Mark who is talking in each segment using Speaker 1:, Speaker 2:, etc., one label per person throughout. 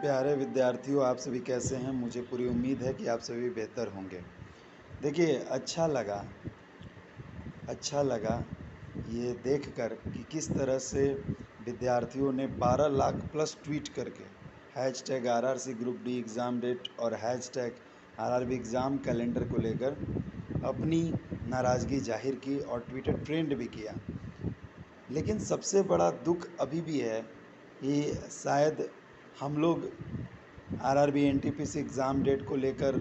Speaker 1: प्यारे विद्यार्थियों, आप सभी कैसे हैं? मुझे पूरी उम्मीद है कि आप सभी बेहतर होंगे। देखिए, अच्छा लगा ये देखकर कि किस तरह से विद्यार्थियों ने 12 लाख प्लस ट्वीट करके hashtag RRC group D exam date और हैशटैग RRB एग्ज़ाम कैलेंडर को लेकर अपनी नाराज़गी जाहिर की और ट्विटर ट्रेंड भी किया। लेकिन सबसे बड़ा दुख अभी भी है कि शायद हम लोग RRB NTPC एग्ज़ाम डेट को लेकर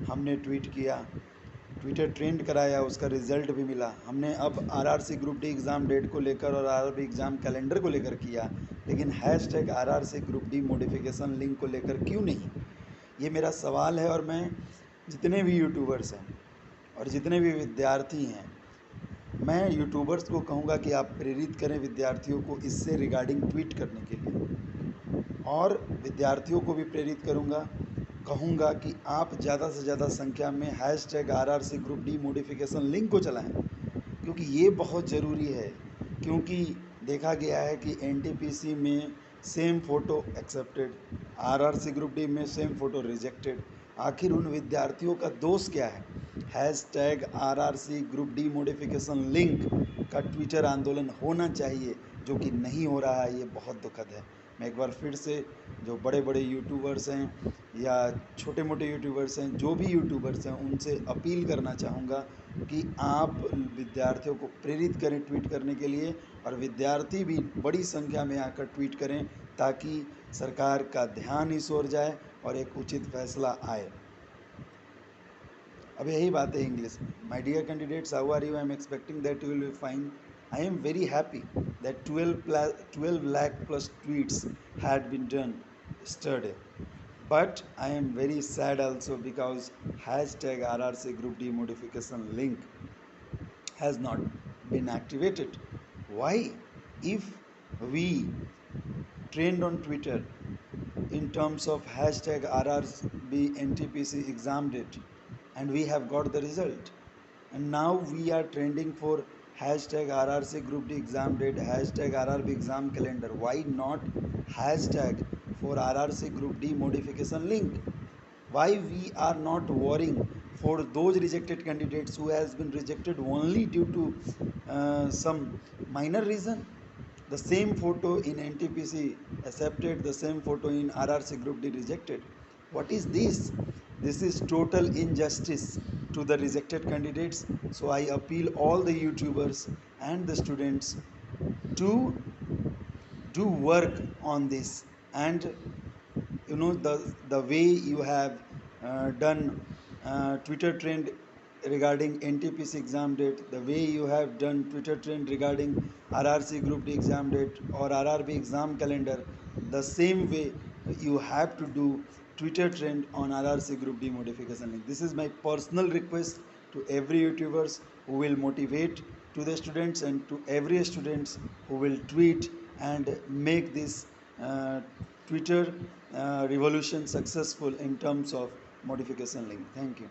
Speaker 1: हमने ट्वीट किया, ट्विटर ट्रेंड कराया, उसका रिज़ल्ट भी मिला। हमने अब RRC group D exam date को लेकर और RRB एग्ज़ाम कैलेंडर को लेकर किया, लेकिन hashtag RRC group D modification link को लेकर क्यों नहीं? ये मेरा सवाल है। और मैं जितने भी यूट्यूबर्स हैं और जितने भी विद्यार्थी हैं, मैं यूट्यूबर्स को कहूँगा कि आप प्रेरित करें विद्यार्थियों को इससे रिगार्डिंग ट्वीट करने के लिए, और विद्यार्थियों को भी प्रेरित कहूँगा कि आप ज़्यादा से ज़्यादा संख्या में hashtag RRC group D modification link को चलाएं, क्योंकि ये बहुत ज़रूरी है। क्योंकि देखा गया है कि NTPC में same photo accepted, RRC group D में सेम फ़ोटो रिजेक्टेड। आखिर उन विद्यार्थियों का दोष क्या है? Hashtag RRC group D modification link का ट्विटर आंदोलन होना चाहिए, जो कि नहीं हो रहा है। ये बहुत दुखद है। मैं एक बार फिर से जो बड़े बड़े यूट्यूबर्स हैं या छोटे मोटे यूट्यूबर्स हैं, जो भी यूट्यूबर्स हैं, उनसे अपील करना चाहूँगा कि आप विद्यार्थियों को प्रेरित करें ट्वीट करने के लिए, और विद्यार्थी भी बड़ी संख्या में आकर ट्वीट करें, ताकि सरकार का ध्यान इस ओर जाए और एक उचित फैसला आए। अब यही बात है इंग्लिश में। My dear candidates, how are you? I am expecting that you will be fine. I am very happy that 12 lakh plus tweets had been done yesterday. But I am very sad also because hashtag RRC group demodification link has not been activated. Why? If we trend on Twitter in terms of hashtag RRB NTPC exam date, and we have got the result, and now we are trending for hashtag RRC group D exam date, hashtag RRB exam calendar. Why not hashtag for RRC group D modification link? Why we are not worrying for those rejected candidates who has been rejected only due to some minor reason? The same photo in NTPC accepted, the same photo in RRC group D rejected. What is this? This is total injustice to the rejected candidates. So I appeal all the YouTubers and the students to do work on this. And the way you have done Twitter trend regarding NTPC exam date, the way you have done Twitter trend regarding RRC group D exam date or RRB exam calendar, the same way you have to do Twitter trend on RRC group D modification link. This is my personal request to every YouTubers who will motivate to the students, and to every students who will tweet and make this Twitter revolution successful in terms of modification link. Thank you.